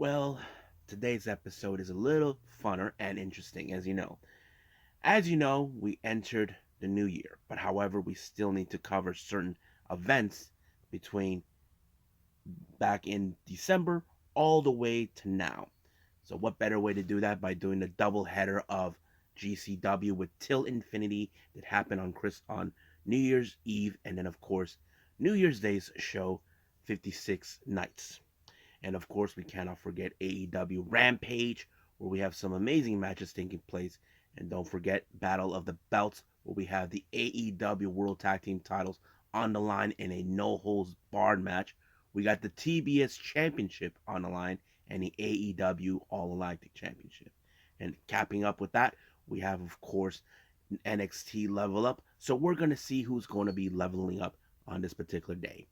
Well, today's episode is a little funner and interesting, as you know. As you know, we entered the new year, but however, we still need to cover certain events between back in December all the way to now. So, what better way to do that by doing the double header of GCW with Till Infinity that happened on New Year's Eve, and then of course New Year's Day's show, 56 nights. And of course, we cannot forget AEW Rampage, where we have some amazing matches taking place. And don't forget Battle of the Belts, where we have the AEW World Tag Team titles on the line in a no holds barred match. We got the TBS Championship on the line and the AEW All Atlantic Championship. And capping up with that, we have, of course, NXT Level Up. So we're going to see who's going to be leveling up on this particular day.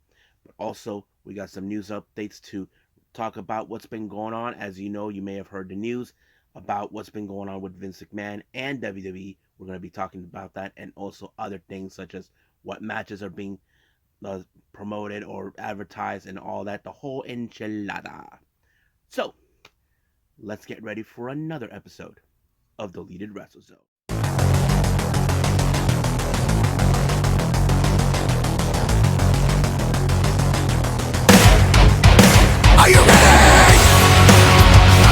But also, we got some news updates to talk about what's been going on. As you know, you may have heard the news about what's been going on with Vince McMahon and WWE. We're going to be talking about that and also other things such as what matches are being uh, promoted or advertised and all that. The whole enchilada. So, let's get ready for another episode of the Deleted Wrestle Zone. Are you ready?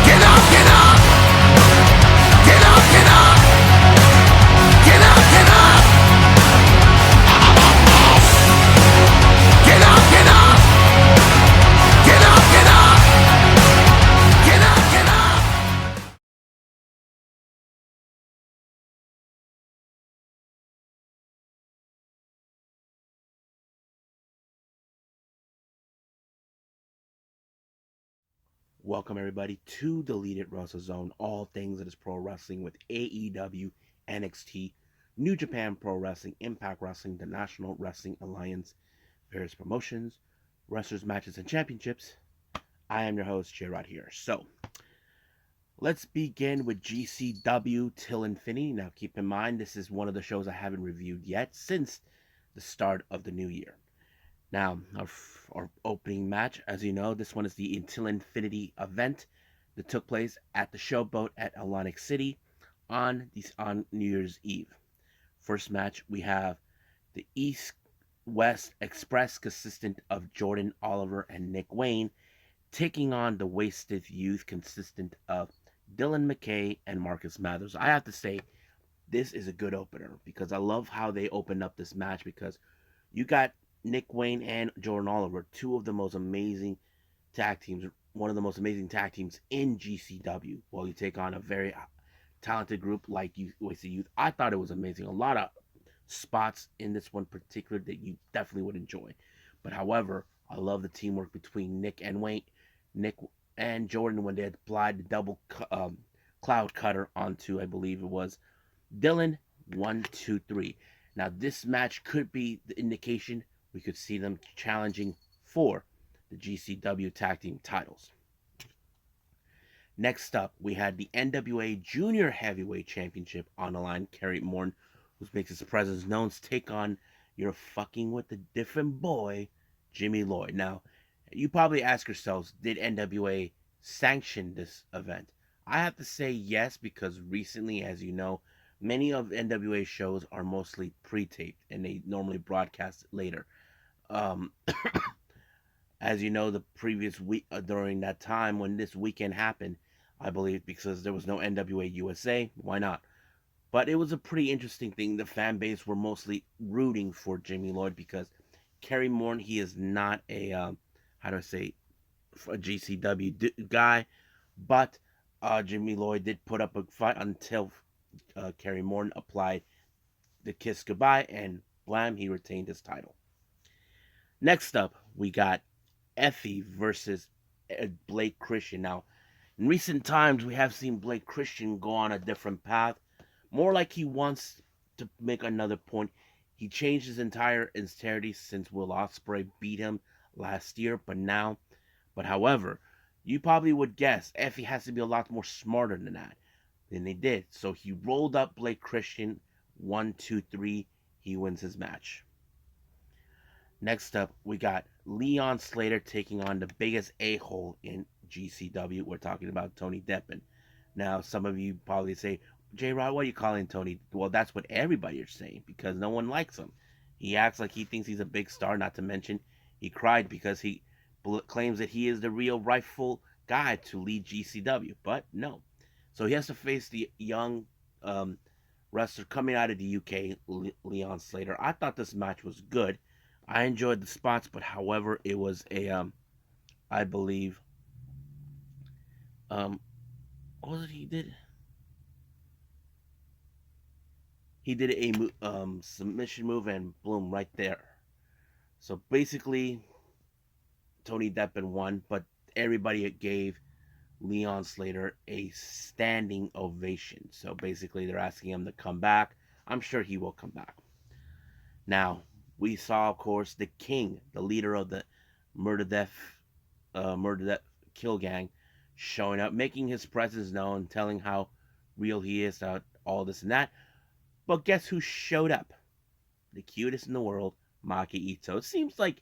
Get up, get up! Get up, get up! Get up, get up! Get up, get up! Get up, get up! Get up, get up! Welcome everybody to Deleted Wrestle Zone, all things that is pro wrestling with AEW, NXT, New Japan Pro Wrestling, Impact Wrestling, the National Wrestling Alliance, various promotions, wrestlers, matches, and championships. I am your host, Jay, right here. So, let's begin with GCW Till Infinity. Now, keep in mind, this is one of the shows I haven't reviewed yet since the start of the new year. Now, our opening match, as you know, this one is the Till Infinity event that took place at the Showboat at Atlantic City on New Year's Eve. First match, we have the East West Express consistent of Jordan Oliver and Nick Wayne taking on the Wasted Youth consistent of Dylan McKay and Marcus Mathers. I have to say, this is a good opener because I love how they opened up this match because you got Nick Wayne and Jordan Oliver, two of the most amazing tag teams, one of the most amazing tag teams in GCW. While you take on a very talented group like Wasted Youth, I thought it was amazing. A lot of spots in this one particular that you definitely would enjoy. But however, I love the teamwork between Nick and Jordan when they applied the double cloud cutter onto, I believe it was Dylan. 1, 2, 3. Now this match could be the indication we could see them challenging for the GCW tag team titles. Next up, we had the NWA Junior Heavyweight Championship on the line. Kerry Morton, who makes his presence known, to take on You're Fucking with a Different Boy, Jimmy Lloyd. Now, you probably ask yourselves, did NWA sanction this event? I have to say yes, because recently, as you know, many of NWA shows are mostly pre-taped and they normally broadcast it later. Um, as you know, the previous week during that time when this weekend happened, I believe because there was no NWA USA, why not? But it was a pretty interesting thing. The fan base were mostly rooting for Jimmy Lloyd because Kerry Morton, he is not a how do I say, a GCW guy, but Jimmy Lloyd did put up a fight until Kerry Morton applied the kiss goodbye, and blam, he retained his title. Next up, we got Effie versus Blake Christian. Now, in recent times, we have seen Blake Christian go on a different path, more like he wants to make another point. He changed his entire entirety since Will Ospreay beat him last year, but however, you probably would guess Effie has to be a lot more smarter than that than they did. So he rolled up Blake Christian 1, 2, 3. He wins his match. Next up, we got Leon Slater taking on the biggest a-hole in GCW. We're talking about Tony Deppen. Now, some of you probably say, J Rod, what are you calling Tony? Well, that's what everybody is saying because no one likes him. He acts like he thinks he's a big star, not to mention he cried because he claims that he is the real rightful guy to lead GCW, but no. So he has to face the young um, wrestler coming out of the UK, Leon Slater. I thought this match was good. I enjoyed the spots, but however, it was I believe, um, what was it he did? He did a submission move and boom, right there. So basically, Tony Deppen won, but everybody gave Leon Slater a standing ovation. So basically, they're asking him to come back. I'm sure he will come back. Now, we saw, of course, the King, the leader of the Murder Death Kill Gang, showing up, making his presence known, telling how real he is, all this and that. But guess who showed up? The cutest in the world, Maki Ito. It seems like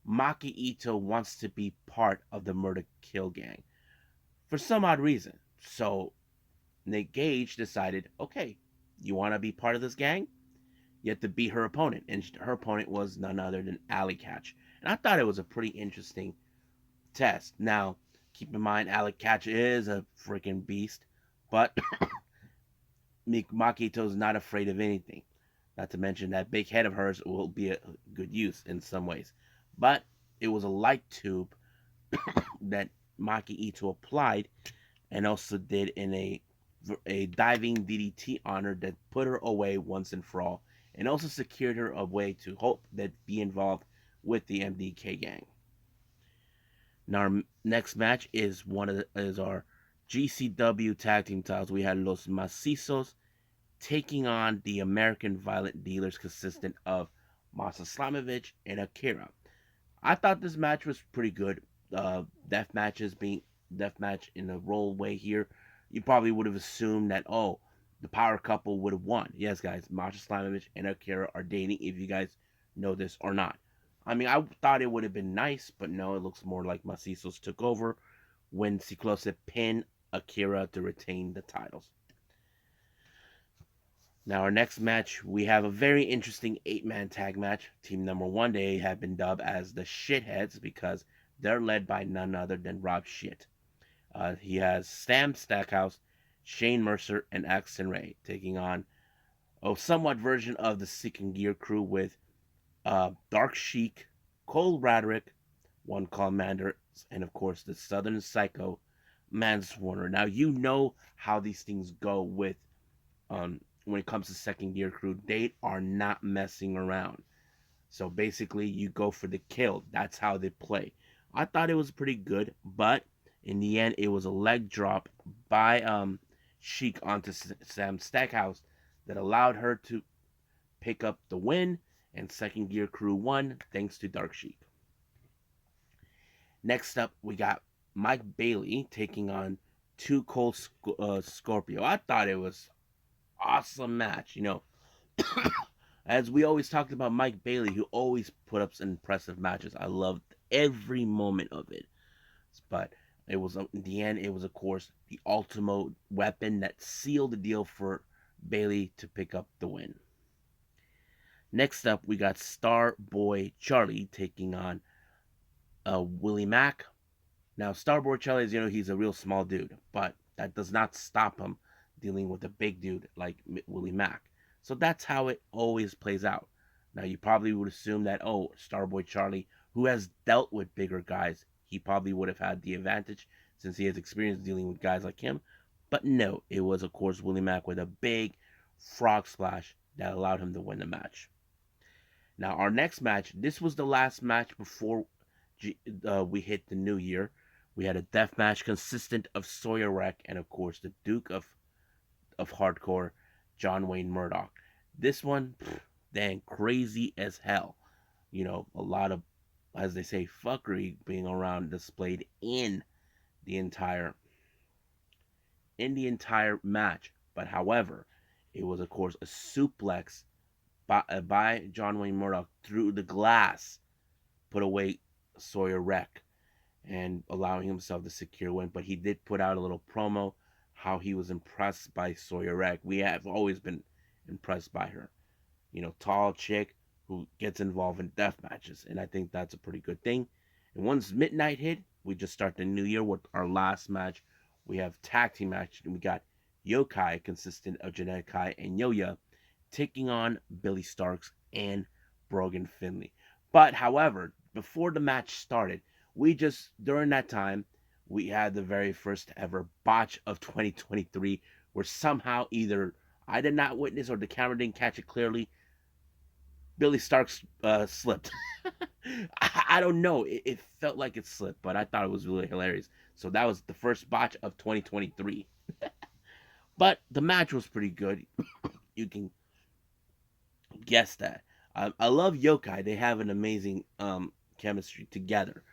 Maki Ito wants to be part of the Murder Kill Gang for some odd reason. So Nick Gage decided, okay, you want to be part of this gang? You have to beat her opponent. And her opponent was none other than Alley Catch. And I thought it was a pretty interesting test. Now, keep in mind, Alley Catch is a freaking beast. But Makito's not afraid of anything. Not to mention that big head of hers will be a good use in some ways. But it was a light tube that Maki Ito applied and also did in a diving DDT on her that put her away once and for all, and also secured her a way to hope that be involved with the MDK gang. Now our next match is our GCW tag team titles. We had Los Macizos taking on the American Violent Dealers, consistent of Masa Slamovich and Akira. I thought this match was pretty good. Death match in a roll way here, you probably would have assumed that the power couple would have won. Yes, guys, Masha Slamovich and Akira are dating. If you guys know this or not, I mean, I thought it would have been nice, but no, it looks more like Macizos took over when Ciclose pinned Akira to retain the titles. Now, our next match, we have a very interesting 8-man tag match. Team number 1, they have been dubbed as the Shitheads because they're led by none other than Rob Shit. He has Sam Stackhouse, Shane Mercer, and Axton Ray taking on a somewhat version of the Second Gear crew with Dark Sheik, Cole Radrick, One Commander, and of course the Southern Psycho, Manswarner. Now, you know how these things go with when it comes to Second Gear crew. They are not messing around. So basically, you go for the kill. That's how they play. I thought it was pretty good, but in the end, it was a leg drop by Sheik onto Sam Stackhouse that allowed her to pick up the win, and Second Gear crew won thanks to Dark Sheik. Next up, we got Mike Bailey taking on Too Cold Scorpio. I thought it was awesome match. As we always talked about Mike Bailey, who always put up some impressive matches. I loved every moment of it. But it was, in the end, it was, of course, the ultimate weapon that sealed the deal for Bailey to pick up the win. Next up, we got Starboy Charlie taking on Willie Mack. Now, Starboy Charlie, he's a real small dude, but that does not stop him dealing with a big dude like Willie Mack. So that's how it always plays out. Now, you probably would assume that, Starboy Charlie, who has dealt with bigger guys, he probably would have had the advantage since he has experience dealing with guys like him. But no, it was, of course, Willie Mack with a big frog splash that allowed him to win the match. Now, our next match, this was the last match before we hit the new year. We had a death match consistent of Sawyer Wreck and, of course, the Duke of Hardcore, John Wayne Murdoch. This one, dang, crazy as hell. A lot of, as they say, fuckery being around displayed in the entire match. But however, it was, of course, a suplex by John Wayne Murdoch through the glass, put away Sawyer Wreck. and allowing himself to secure win. But he did put out a little promo how he was impressed by Sawyer Wreck. We have always been impressed by her. Tall chick who gets involved in death matches, and I think that's a pretty good thing. And once midnight hit, we just start the new year with our last match. We have tag team match, and we got Yokai, consistent of Janelle Kai and Yoya, taking on Billy Starks and Brogan Finley. But however, before the match started, during that time, we had the very first ever botch of 2023, where somehow either I did not witness or the camera didn't catch it clearly. Billy Starks slipped. I don't know. It felt like it slipped, but I thought it was really hilarious. So that was the first botch of 2023. But the match was pretty good. You can guess that. I love Yokai. They have an amazing chemistry together.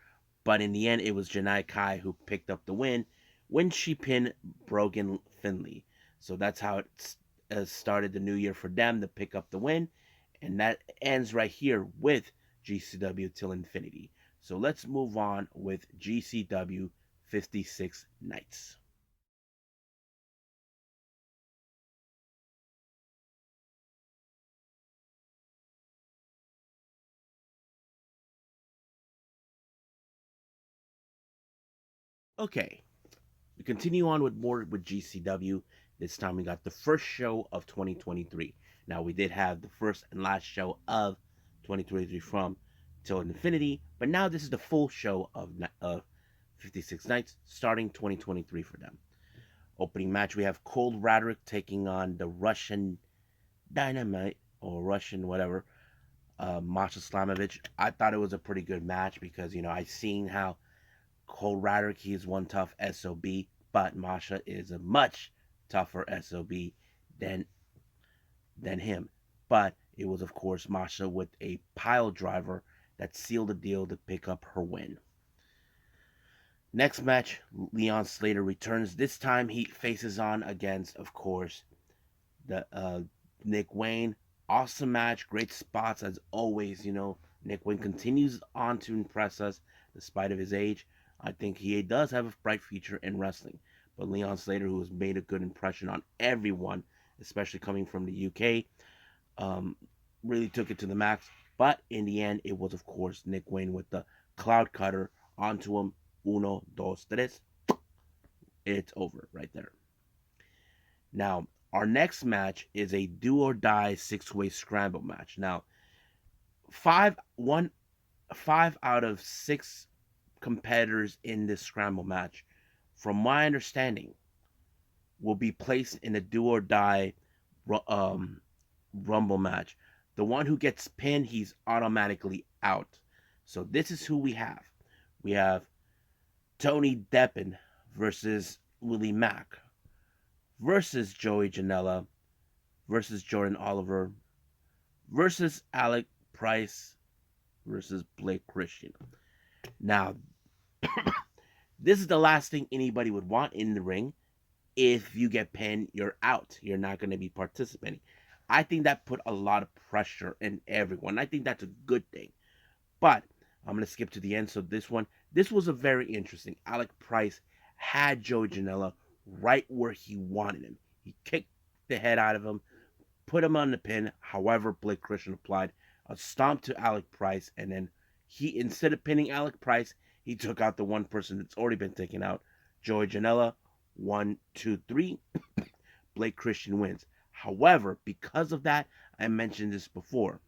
But in the end, it was Janai Kai who picked up the win when she pinned Brogan Finley. So that's how it started the new year for them to pick up the win. And that ends right here with GCW Til Infinity. So let's move on with GCW 56 Nights. Okay, we continue on with more with GCW. This time we got the first show of 2023. Now we did have the first and last show of 2023 from Till Infinity, but now this is the full show of 56 Nights starting 2023 for them. Opening match, we have Cold Radrick taking on the Russian Dynamite or Russian whatever, Masha Slamovich. I thought it was a pretty good match because I seen how Cole Radrick, he is one tough SOB, but Masha is a much tougher SOB than him. But it was, of course, Masha with a pile driver that sealed the deal to pick up her win. Next match, Leon Slater returns. This time he faces on against, of course, the Nick Wayne. Awesome match, great spots as always. Nick Wayne continues on to impress us despite of his age. I think he does have a bright future in wrestling. But Leon Slater, who has made a good impression on everyone, especially coming from the UK, really took it to the max. But in the end, it was, of course, Nick Wayne with the cloud cutter onto him. Uno, dos, tres. It's over right there. Now, our next match is a do or die six-way scramble match. Now, five out of six competitors in this scramble match, from my understanding, will be placed in a do or die rumble match. The one who gets pinned, he's automatically out. So this is who we have. We have Tony Deppen versus Willie Mack versus Joey Janela versus Jordan Oliver versus Alec Price versus Blake Christian. Now, this is the last thing anybody would want in the ring. If you get pinned, you're out. You're not going to be participating. I think that put a lot of pressure in everyone. I think that's a good thing. But I'm going to skip to the end. So this was a very interesting. Alec Price had Joey Janela right where he wanted him. He kicked the head out of him, put him on the pin. However, Blake Christian applied a stomp to Alec Price, and then he, instead of pinning Alec Price, he took out the one person that's already been taken out, Joey Janela. 1, 2, 3. Blake Christian wins. However, because of that, I mentioned this before.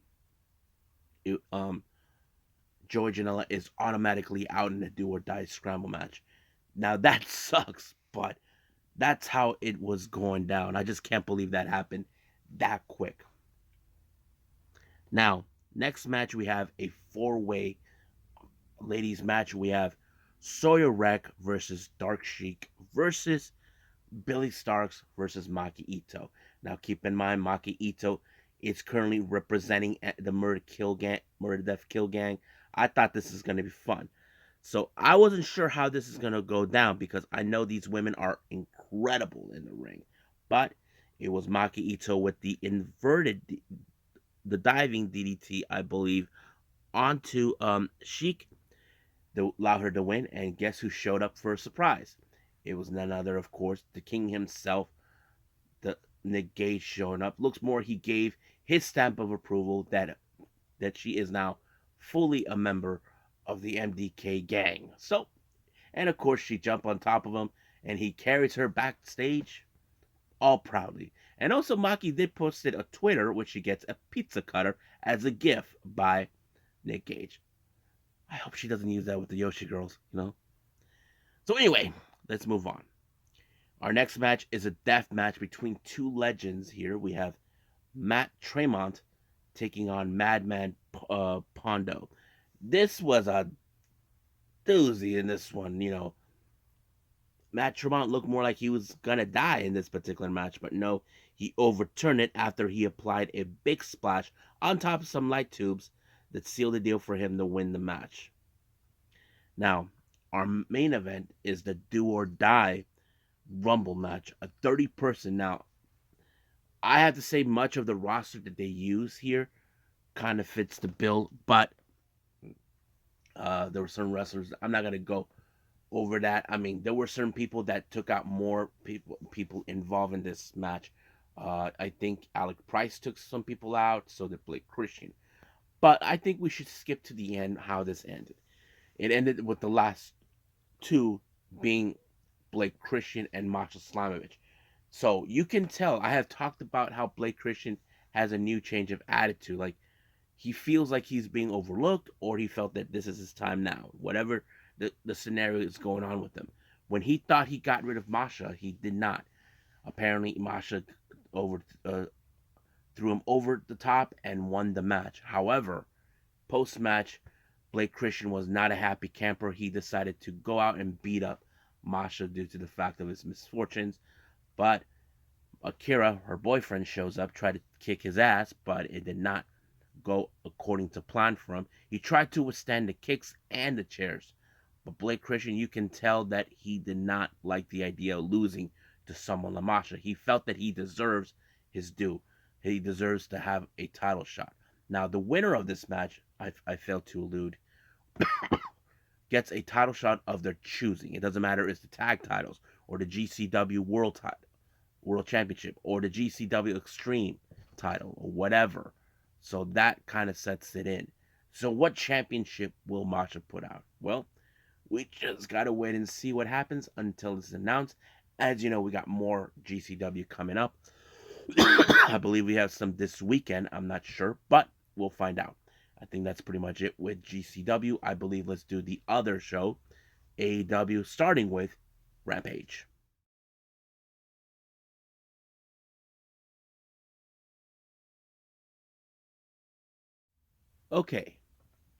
Joey Janela is automatically out in a do or die scramble match. Now that sucks, but that's how it was going down. I just can't believe that happened that quick. Now, next match we have a four-way ladies match. We have Sawyer Wreck versus Dark Sheik versus Billy Starks versus Maki Ito. Now, keep in mind, Maki Ito is currently representing the Murder Death Kill Gang. I thought this is going to be fun. So I wasn't sure how this is going to go down because I know these women are incredible in the ring. But it was Maki Ito with the the diving DDT, I believe, onto Sheik. allowed her to win, and guess who showed up for a surprise? It was none other, of course, the King himself, the Nick Gage showing up. Looks more he gave his stamp of approval that she is now fully a member of the MDK gang. So, and of course she jumped on top of him and he carries her backstage all proudly. And also Maki did posted a Twitter which she gets a pizza cutter as a gift by Nick Gage. I hope she doesn't use that with the Yoshi girls, you know. So anyway, let's move on. Our next match is a death match between two legends here. We have Matt Tremont taking on Madman Pondo. This was a doozy in this one, you know. Matt Tremont looked more like he was gonna die in this particular match, but no, he overturned it after he applied a big splash on top of some light tubes that sealed the deal for him to win the match. Now, our main event is the do or die Rumble match, a 30-person. Now, I have to say, much of the roster that they use here kind of fits the bill, but there were some wrestlers. I'm not gonna go over that. I mean, there were certain people that took out more people involved in this match. I think Alec Price took some people out, so did Blake Christian. But I think we should skip to the end how this ended. It ended with the last two being Blake Christian and Masha Slamovich. So you can tell I have talked about how Blake Christian has a new change of attitude. Like he feels like he's being overlooked, or he felt that this is his time now. Whatever the scenario is going on with him. When he thought he got rid of Masha, he did not. Apparently, Masha threw him over the top and won the match. However, post match, Blake Christian was not a happy camper. He decided to go out and beat up Masha due to the fact of his misfortunes. But Akira, her boyfriend, shows up, tried to kick his ass, but it did not go according to plan for him. He tried to withstand the kicks and the chairs. But Blake Christian, you can tell that he did not like the idea of losing to someone like Masha. He felt that he deserves his due. He deserves to have a title shot. Now, the winner of this match, I failed to allude, gets a title shot of their choosing. It doesn't matter if it's the tag titles or the GCW World Championship or the GCW Extreme title or whatever. So that kind of sets it in. So what championship will Masha put out? Well, we just gotta wait and see what happens until it's announced. As you know, we got more GCW coming up. I believe we have some this weekend. I'm not sure, but we'll find out. I think that's pretty much it with GCW. I believe let's do the other show, AEW, starting with Rampage. Okay,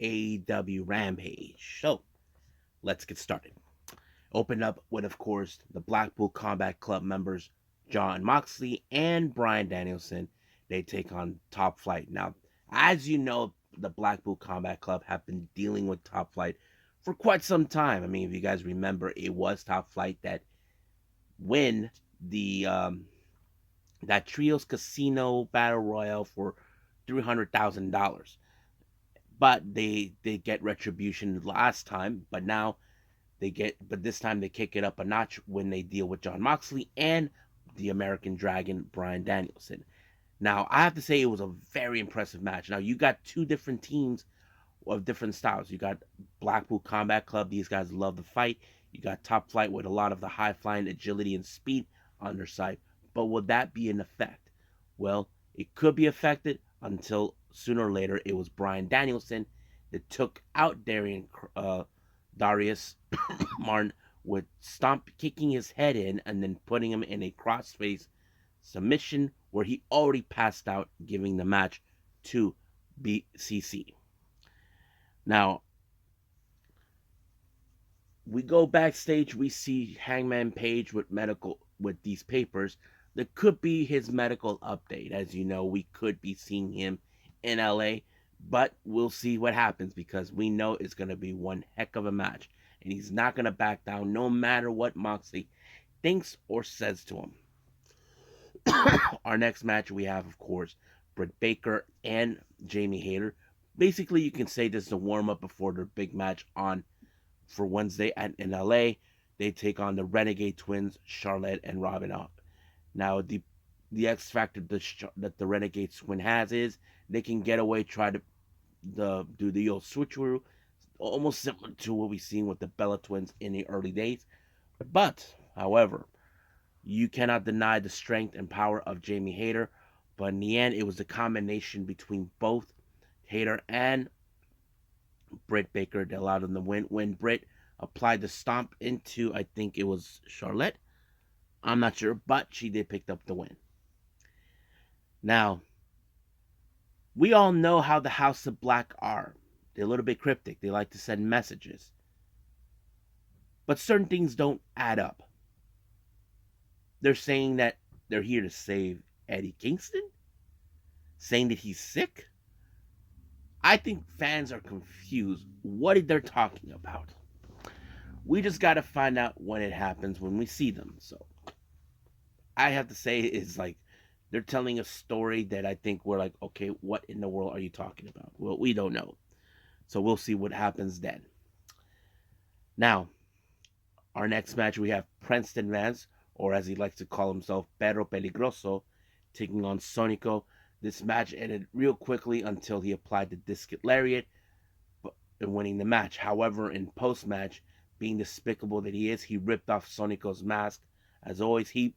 AEW Rampage. So, let's get started. Opened up with, of course, the Blackpool Combat Club members John Moxley and Bryan Danielson. They take on Top Flight. Now, as you know, the Blackpool Combat Club have been dealing with Top Flight for quite some time. I mean, if you guys remember, it was Top Flight that win the that Trios Casino Battle Royale for $300,000. But they get retribution last time, but this time they kick it up a notch when they deal with John Moxley and the American Dragon Bryan Danielson. Now, I have to say it was a very impressive match. Now, you got two different teams of different styles. You got Blackpool Combat Club. These guys love to fight. You got Top Flight with a lot of the high-flying agility and speed on their side. But will that be an effect? Well, it could be affected until sooner or later it was Bryan Danielson that took out Darius Martin with kicking his head in and then putting him in a crossface submission where he already passed out, giving the match to BCC. Now, we go backstage, we see Hangman Page with these papers. That could be his medical update. As you know, we could be seeing him in LA, but we'll see what happens because we know it's going to be one heck of a match. And he's not going to back down no matter what Moxley thinks or says to him. Our next match we have, of course, Britt Baker and Jamie Hayter. Basically, you can say this is a warm-up before their big match on for Wednesday in LA. They take on the Renegade Twins, Charlotte and Robin up. Now the X factor that the Renegade Twin has is they can get away, try to do the old switcheroo, almost similar to what we've seen with the Bella Twins in the early days. But, however, you cannot deny the strength and power of Jamie Hayter. But in the end, it was the combination between both Hayter and Britt Baker that allowed them to win. When Britt applied the stomp into, I think it was Charlotte. I'm not sure, but she did pick up the win. Now, we all know how the House of Black are. They're a little bit cryptic. They like to send messages. But certain things don't add up. They're saying that they're here to save Eddie Kingston? Saying that he's sick? I think fans are confused what they're talking about. We just got to find out when it happens when we see them. So I have to say it's like they're telling a story that I think we're like, okay, what in the world are you talking about? Well, we don't know. So we'll see what happens then. Now, our next match, we have Preston Vance, or as he likes to call himself, Perro Peligroso, taking on Sonico. This match ended real quickly until he applied the discus lariat and winning the match. However, in post-match, being despicable that he is, he ripped off Sonico's mask. As always, he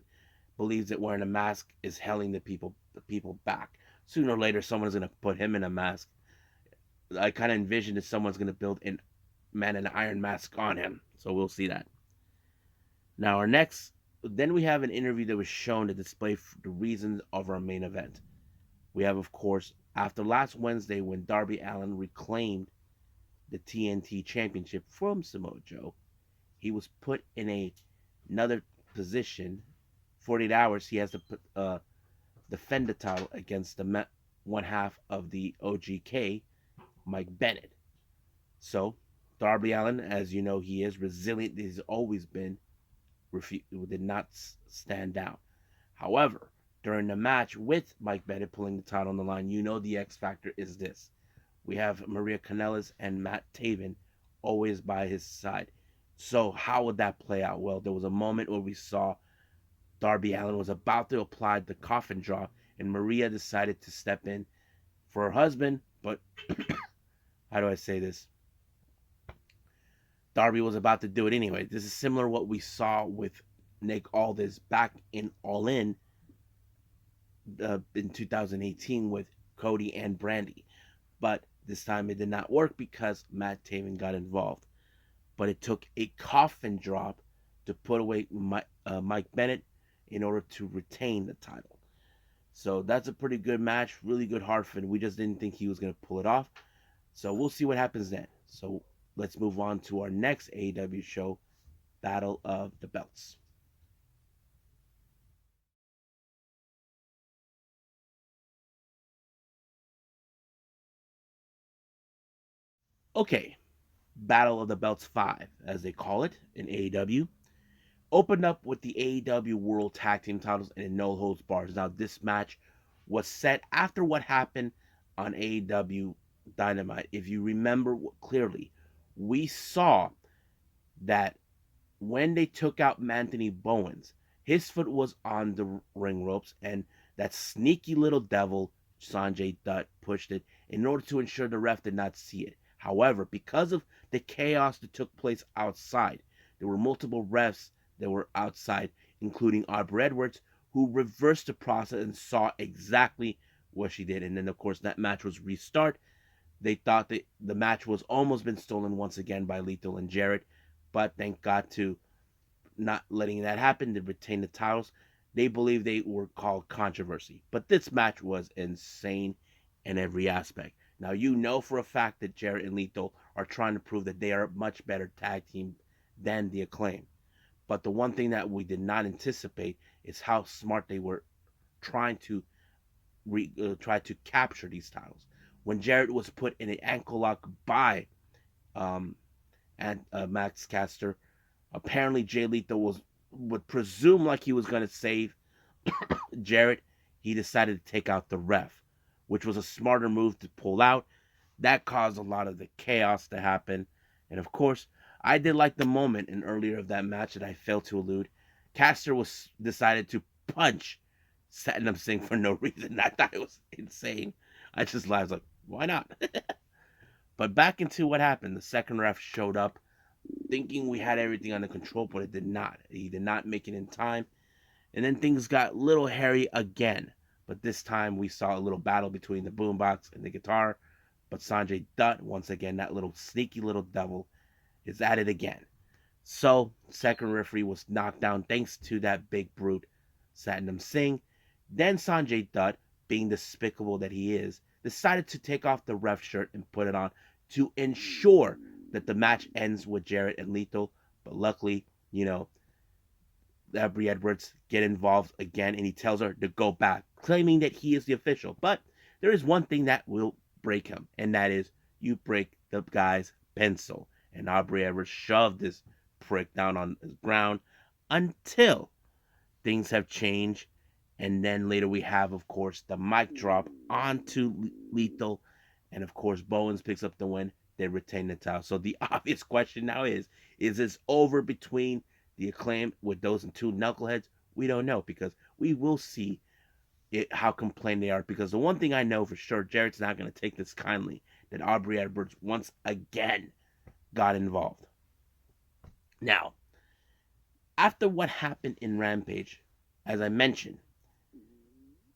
believes that wearing a mask is helling the people back. Sooner or later, someone's going to put him in a mask. I kind of envision that someone's going to build an iron mask on him. So we'll see that. Now, then we have an interview that was shown to display the reasons of our main event. We have, of course, after last Wednesday when Darby Allin reclaimed the TNT Championship from Samoa Joe, he was put in another position. 48 hours, he has to defend the title against the one half of the OGK, Mike Bennett. So, Darby Allin, as you know, he is resilient. He's always been, did not stand down. However, during the match with Mike Bennett pulling the title on the line, you know the X Factor is this. We have Maria Kanellis and Matt Taven always by his side. So how would that play out? Well, there was a moment where we saw Darby Allin was about to apply the coffin drop, and Maria decided to step in for her husband, but how do I say this? Darby was about to do it anyway. This is similar to what we saw with Nick Aldis back in All In 2018 with Cody and Brandy. But this time it did not work because Matt Taven got involved. But it took a coffin drop to put away Mike Bennett in order to retain the title. So that's a pretty good match, really good Hartford. We just didn't think he was going to pull it off. So we'll see what happens then. So let's move on to our next AEW show, Battle of the Belts. Okay, Battle of the Belts 5, as they call it in AEW, opened up with the AEW World Tag Team titles and no holds bars. Now, this match was set after what happened on AEW Dynamite. If you remember clearly, we saw that when they took out Anthony Bowens, his foot was on the ring ropes, and that sneaky little devil, Sanjay Dutt, pushed it in order to ensure the ref did not see it. However, because of the chaos that took place outside, there were multiple refs that were outside, including Aubrey Edwards, who reversed the process and saw exactly what she did. And then, of course, that match was restart. They thought that the match was almost been stolen once again by Lethal and Jarrett, but thank God to not letting that happen. They retained the titles. They believe they were called controversy. But this match was insane in every aspect. Now, you know for a fact that Jarrett and Lethal are trying to prove that they are a much better tag team than the Acclaim. But the one thing that we did not anticipate is how smart they were trying to capture these titles. When Jarrett was put in an ankle lock by Max Caster, apparently Jay Lethal would presume like he was going to save Jarrett. He decided to take out the ref, which was a smarter move to pull out. That caused a lot of the chaos to happen. And of course, I did like the moment in earlier of that match that I failed to allude. Caster was decided to punch Satnam Singh for no reason. I thought it was insane. I just laughed like, why not? But back into what happened. The second ref showed up thinking we had everything under control, but it did not. He did not make it in time. And then things got a little hairy again. But this time we saw a little battle between the boombox and the guitar. But Sanjay Dutt, once again, that little sneaky little devil, is at it again. So, second referee was knocked down thanks to that big brute, Satnam Singh. Then Sanjay Dutt, being despicable that he is, decided to take off the ref shirt and put it on to ensure that the match ends with Jarrett and Lethal. But luckily, Brie Edwards get involved again, and he tells her to go back, claiming that he is the official. But there is one thing that will break him, and that is you break the guy's pencil. And Aubrey Edwards shoved this prick down on the ground until things have changed. And then later we have, of course, the mic drop onto Lethal. And of course, Bowens picks up the win. They retain the title. So the obvious question now is this over between the Acclaim with those two knuckleheads? We don't know, because we will see how complained they are. Because the one thing I know for sure, Jarrett's not going to take this kindly, that Aubrey Edwards once again got involved. Now, after what happened in Rampage, as I mentioned,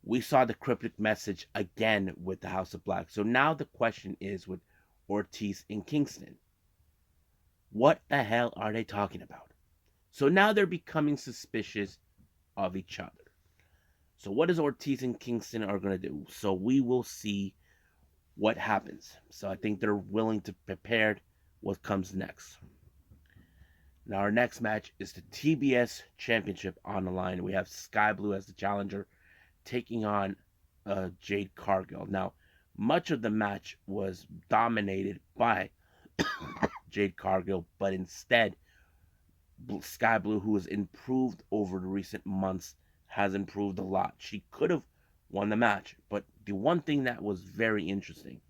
we saw the cryptic message again with the House of Black. So now the question is with Ortiz and Kingston. What the hell are they talking about? So now they're becoming suspicious of each other. So what is Ortiz and Kingston are going to do? So we will see what happens. So I think they're willing to prepare what comes next. Now our next match is the TBS Championship on the line. We have Sky Blue as the challenger taking on Jade Cargill. Now, much of the match was dominated by Jade Cargill, but instead, Sky Blue, who has improved over the recent months, has improved a lot. She could have won the match, but the one thing that was very interesting,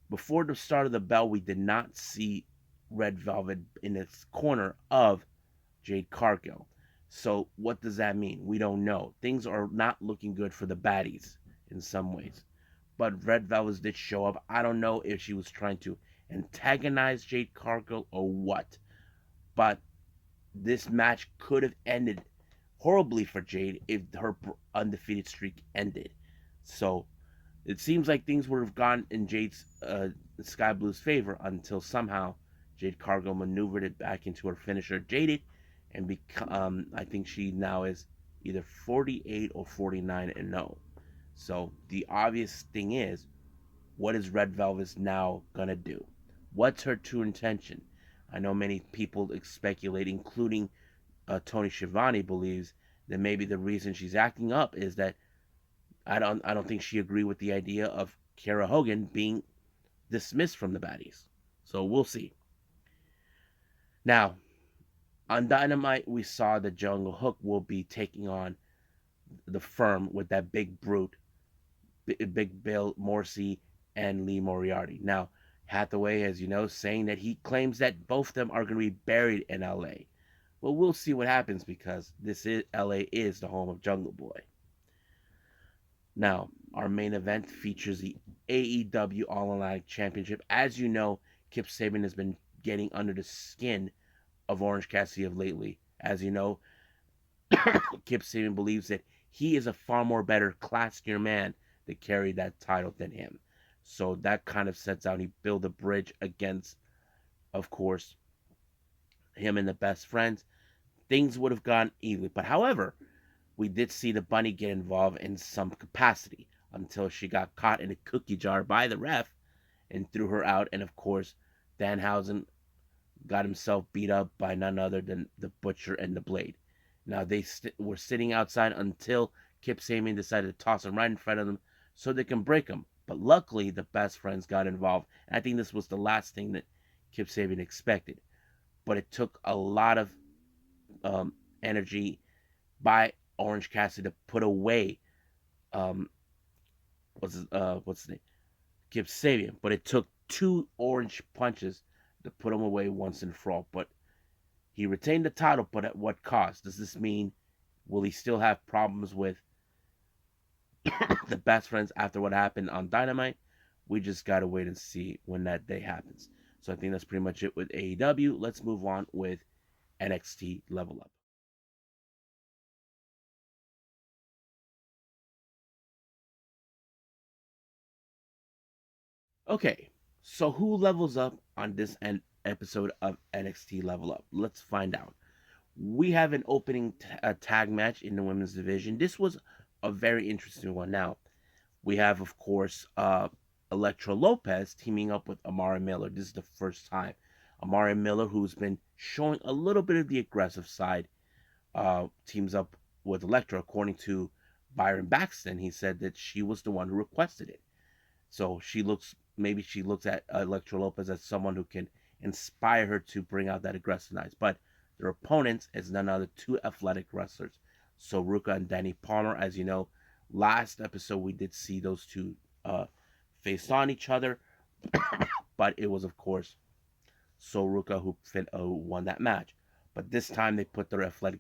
before the start of the bell, we did not see Red Velvet in the corner of Jade Cargill. So what does that mean? We don't know. Things are not looking good for the baddies in some ways. But Red Velvet did show up. I don't know if she was trying to antagonize Jade Cargill or what. But this match could have ended horribly for Jade if her undefeated streak ended. So it seems like things would have gone in Jade's Sky Blue's favor until somehow Jade Cargill maneuvered it back into her finisher, Jaded, and I think she now is either 48 or 49-0. So the obvious thing is, what is Red Velvet now gonna do? What's her true intention? I know many people speculate, including Tony Schiavone, believes that maybe the reason she's acting up is that I don't think she agreed with the idea of Kara Hogan being dismissed from the baddies. So we'll see. Now, on Dynamite, we saw that Jungle Hook will be taking on the Firm with that big brute, Big Bill Morrissey and Lee Moriarty. Now, Hathaway, as you know, saying that he claims that both of them are going to be buried in LA. Well, we'll see what happens, because LA is the home of Jungle Boy. Now, our main event features the AEW All Atlantic Championship. As you know, Kip Sabian has been getting under the skin of Orange Cassidy of lately. As you know, Kip Sabian believes that he is a far more better, classier man to carry that title than him. So that kind of sets out, he built a bridge against, of course, him and the Best Friends. Things would have gone easily. But however, we did see the Bunny get involved in some capacity until she got caught in a cookie jar by the ref and threw her out. And of course, Danhausen got himself beat up by none other than the Butcher and the Blade. Now they were sitting outside until Kip Sabian decided to toss him right in front of them so they can break him. But luckily, the Best Friends got involved. And I think this was the last thing that Kip Sabian expected. But it took a lot of energy by Orange Cassidy to put away what's his name? Kip Sabian. But it took 2 orange punches to put him away once and for all. But he retained the title, but at what cost? Does this mean will he still have problems with the best friends after what happened on Dynamite? We just gotta wait and see when that day happens. So I think that's pretty much it with AEW. Let's move on with NXT Level Up. Okay, so who levels up on this episode of NXT Level Up? Let's find out. We have an opening tag match in the women's division. This was a very interesting one. Now, we have, of course, Elektra Lopez teaming up with Amara Miller. This is the first time. Amara Miller, who's been showing a little bit of the aggressive side, teams up with Elektra. According to Byron Baxton, he said that she was the one who requested it. So maybe she looks at Elektra Lopez as someone who can inspire her to bring out that aggressiveness. But their opponents is none other two athletic wrestlers, Soruka and Danny Palmer. As you know, last episode we did see those two face on each other, but it was of course Soruka who won that match. But this time they put their athletic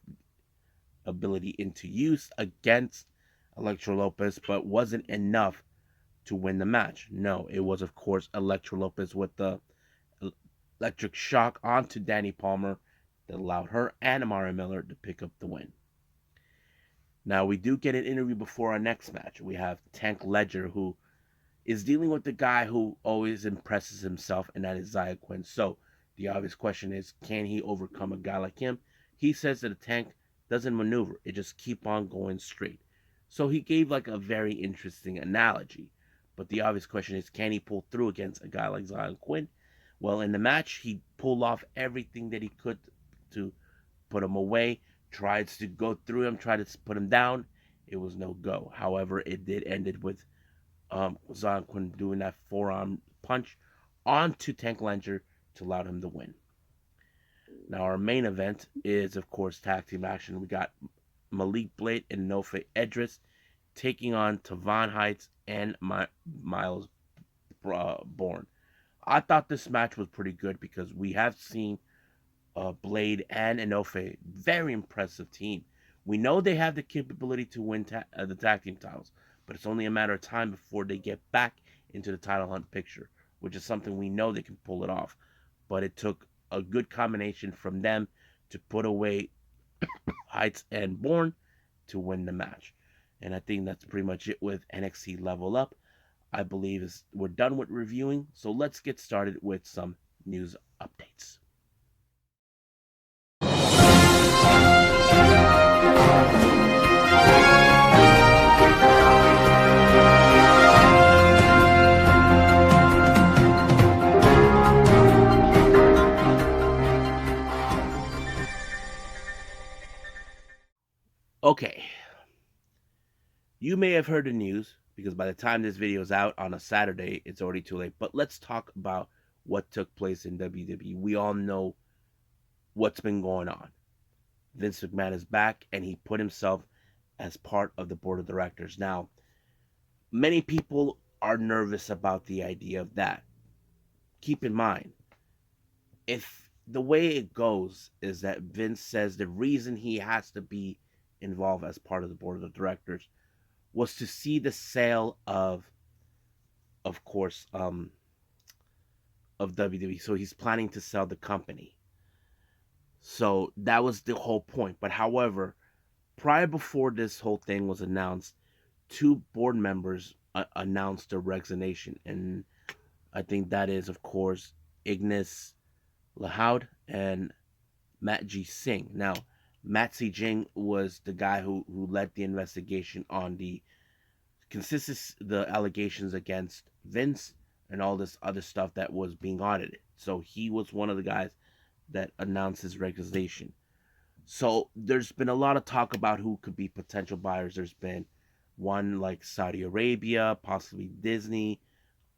ability into use against Elektra Lopez, but wasn't enough to win the match. No, it was of course Elektra Lopez with the electric shock onto Danny Palmer that allowed her and Amara Miller to pick up the win. Now we do get an interview before our next match. We have Tank Ledger, who is dealing with the guy who always impresses himself, and that is Xia Quinn. So the obvious question is, can he overcome a guy like him? He says that a tank doesn't maneuver; it just keep on going straight. So he gave like a very interesting analogy. But the obvious question is, can he pull through against a guy like Xia Quinn? Well, in the match, he pulled off everything that he could to put him away, tried to go through him, tried to put him down. It was no go. However, it did ended with Xia Quinn doing that forearm punch onto Tank Ledger to allow him to win. Now, our main event is, of course, tag team action. We got Malik Blade and Nofe Edris taking on Tavon Heights and Miles Bourne. I thought this match was pretty good because we have seen Blade and Inoue, very impressive team. We know they have the capability to win the tag team titles, but it's only a matter of time before they get back into the title hunt picture, which is something we know they can pull it off. But it took a good combination from them to put away Heights and Bourne to win the match. And I think that's pretty much it with NXT Level Up. I believe we're done with reviewing, so let's get started with some news updates. Okay, you may have heard the news because by the time this video is out on a Saturday, it's already too late. But let's talk about what took place in WWE. We all know what's been going on. Vince McMahon is back and he put himself as part of the board of directors. Now, many people are nervous about the idea of that. Keep in mind, if the way it goes is that Vince says the reason he has to be involved as part of the board of directors was to see the sale of course, of WWE. So he's planning to sell the company. So that was the whole point. But however, prior before this whole thing was announced, two board members announced their resignation, and I think that is, of course, Ignis Lahoud and Matt G. Singh. Now, Matt C. Jing was the guy who led the investigation on the allegations against Vince and all this other stuff that was being audited. So he was one of the guys that announced his resignation. So there's been a lot of talk about who could be potential buyers. There's been one like Saudi Arabia, possibly Disney,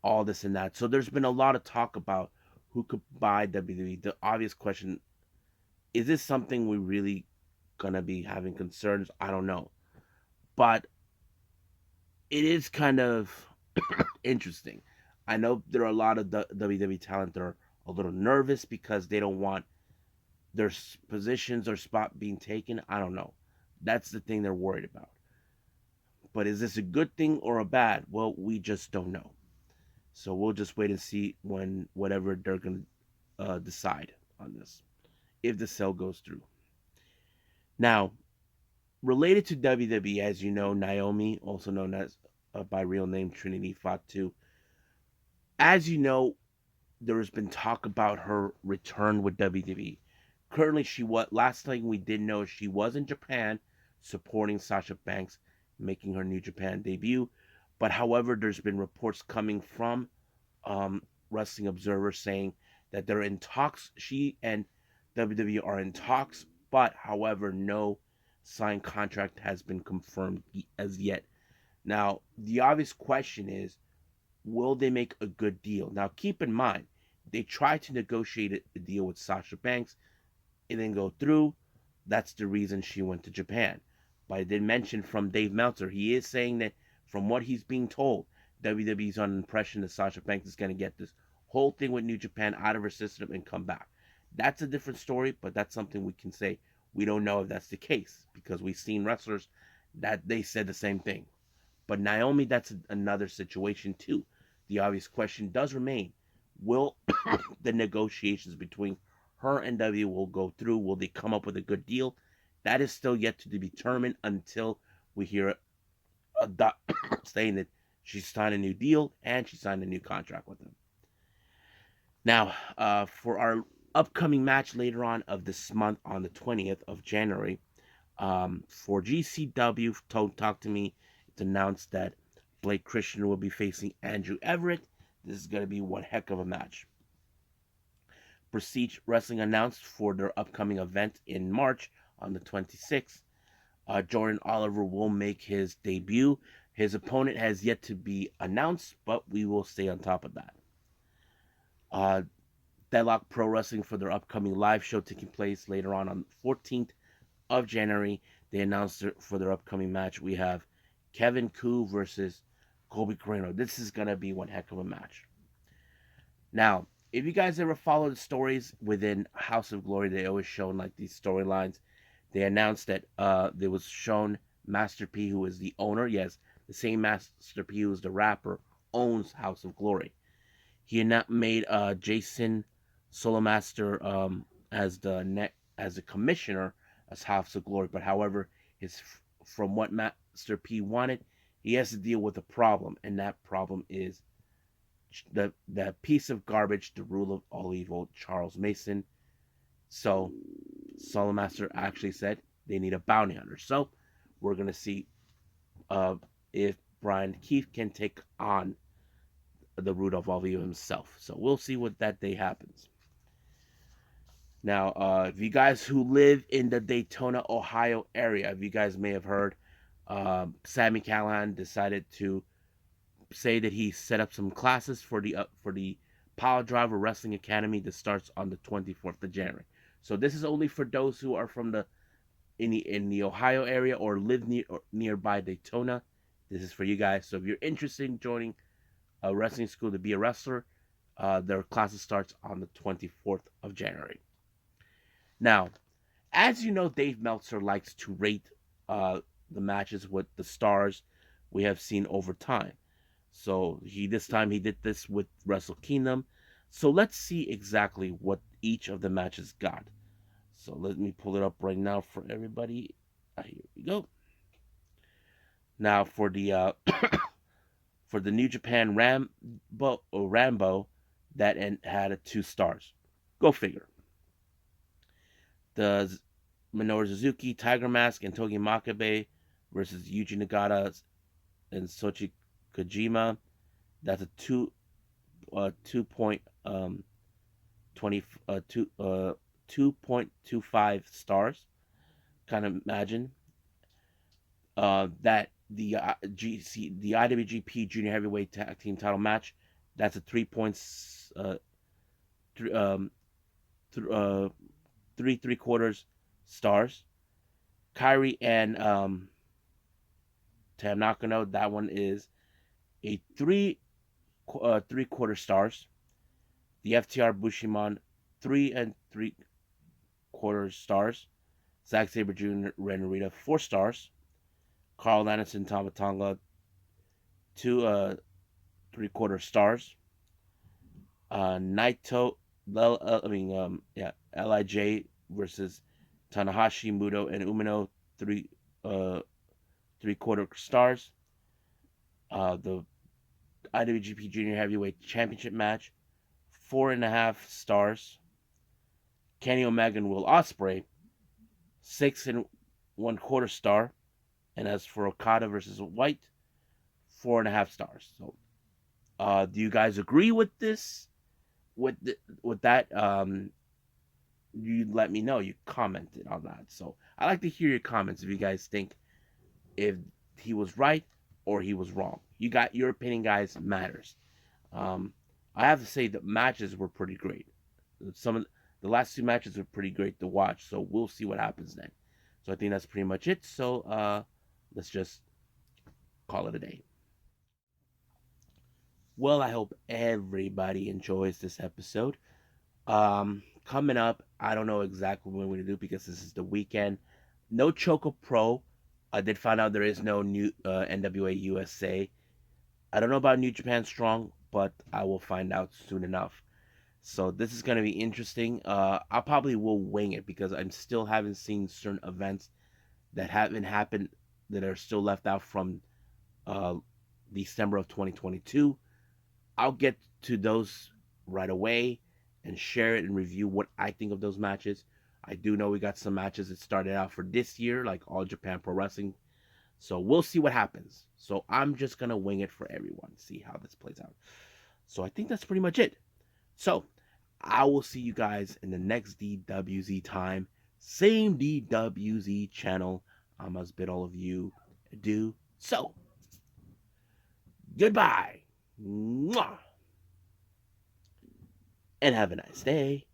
all this and that. So there's been a lot of talk about who could buy WWE. The obvious question, is this something we really gonna be having concerns? I don't know. But it is kind of interesting. I know there are a lot of WWE talent that are a little nervous because they don't want their positions or spot being taken. I don't know. That's the thing they're worried about. But is this a good thing or a bad? Well, we just don't know. So we'll just wait and see when whatever they're going to decide on this, if the sale goes through. Now, related to WWE, as you know, Naomi, also known as by real name Trinity Fatu, as you know, there has been talk about her return with WWE. Currently, last thing we did know, she was in Japan supporting Sasha Banks, making her New Japan debut. But however, there's been reports coming from Wrestling Observer saying that they're in talks. She and WWE are in talks, but however, no signed contract has been confirmed as yet. Now, the obvious question is, will they make a good deal? Now, keep in mind, they tried to negotiate a deal with Sasha Banks. It didn't go through. That's the reason she went to Japan. But I did mention from Dave Meltzer, he is saying that from what he's being told, WWE's on the impression that Sasha Banks is going to get this whole thing with New Japan out of her system and come back. That's a different story, but that's something we can say. We don't know if that's the case because we've seen wrestlers that they said the same thing. But Naomi, that's another situation too. The obvious question does remain: will the negotiations between her and W will go through? Will they come up with a good deal? That is still yet to be determined until we hear a doc saying that she signed a new deal and she signed a new contract with them. Now, for our upcoming match later on of this month on the 20th of January, for GCW, Talk to Me, it's announced that Blake Christian will be facing Andrew Everett. This is going to be one heck of a match. Prestige Wrestling announced for their upcoming event in March on the 26th. Jordan Oliver will make his debut. His opponent has yet to be announced, but we will stay on top of that. Deadlock Pro Wrestling for their upcoming live show taking place later on the 14th of January. They announced for their upcoming match. We have Kevin Koo versus Colby Corino. This is going to be one heck of a match. Now, if you guys ever follow the stories within House of Glory, they always show like these storylines. They announced that there was shown Master P, who is the owner. Yes, the same Master P who is the rapper, owns House of Glory. He had not made Jason Solomaster as the commissioner as House of Glory, but however, from what Master P wanted, he has to deal with a problem, and that problem is the piece of garbage, the rule of all evil, Charles Mason. So Solomaster actually said they need a bounty hunter. So we're gonna see if Brian Keith can take on the root of all evil himself. So we'll see what that day happens. Now, if you guys who live in the Daytona, Ohio area, if you guys may have heard, Sami Callihan decided to say that he set up some classes for the Power Driver Wrestling Academy that starts on the 24th of January. So this is only for those who are from in the Ohio area or live nearby Daytona. This is for you guys. So if you're interested in joining a wrestling school to be a wrestler, their classes starts on the 24th of January. Now, as you know, Dave Meltzer likes to rate the matches with the stars we have seen over time. So this time he did this with Wrestle Kingdom. So let's see exactly what each of the matches got. So let me pull it up right now for everybody. Here we go. Now for the for the New Japan Rambo that had 2 stars. Go figure. The Minoru Suzuki, Tiger Mask, and Togi Makabe versus Yuji Nagata and Sochi Kojima. That's a 2.25 stars. Kind of imagine that the IWGP Junior Heavyweight Tag Team Title match. That's a 3.3 stars. Kyrie and Tam Nakano. That one is a 3.75 stars. The FTR Bushimon, 3 3/4 stars. Zack Sabre Jr. Ren Narita, 4 stars. Carl Anderson Tama Tonga, 2 3/4 stars. Naito, Lij versus Tanahashi, Muto, and Umino, 3 3/4 stars. The IWGP Junior Heavyweight Championship match, 4.5 stars. Kenny Omega and Will Ospreay, 6 1/4 star. And as for Okada versus White, 4.5 stars. So, do you guys agree with this? With that, you let me know. You commented on that. So I like to hear your comments if you guys think if he was right or he was wrong. You got your opinion, guys. Matters. Um, I have to say the matches were pretty great. Some of the last 2 matches were pretty great to watch. So we'll see what happens then. So I think that's pretty much it. So let's just call it a day. Well, I hope everybody enjoys this episode. Coming up, I don't know exactly what we're gonna do because this is the weekend. No Choco Pro. I did find out there is no new NWA USA. I don't know about New Japan Strong, but I will find out soon enough. So this is gonna be interesting. I probably will wing it because I'm still haven't seen certain events that haven't happened that are still left out from uh, December of 2022. I'll get to those right away and share it and review what I think of those matches. I do know we got some matches that started out for this year, like All Japan Pro Wrestling. So we'll see what happens. So I'm just going to wing it for everyone, see how this plays out. So I think that's pretty much it. So I will see you guys in the next DWZ time. Same DWZ channel. I must bid all of you adieu. So, goodbye. Mwah. And have a nice day.